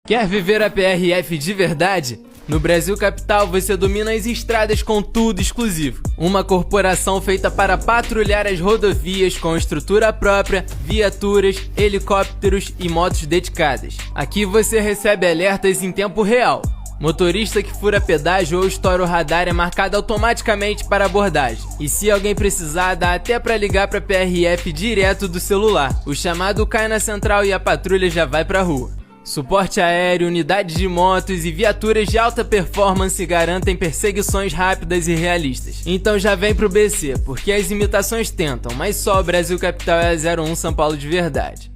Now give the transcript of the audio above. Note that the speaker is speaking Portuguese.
Quer viver a PRF de verdade? No Brasil Capital você domina as estradas com tudo exclusivo. Uma corporação feita para patrulhar as rodovias com estrutura própria, viaturas, helicópteros e motos dedicadas. Aqui você recebe alertas em tempo real. Motorista que fura pedágio ou estoura o radar é marcado automaticamente para abordagem. E se alguém precisar, dá até para ligar para a PRF direto do celular. O chamado cai na central e a patrulha já vai para a rua. Suporte aéreo, unidades de motos e viaturas de alta performance garantem perseguições rápidas e realistas. Então já vem pro BC, porque as imitações tentam, mas só o Brasil Capital é a 01 São Paulo de verdade.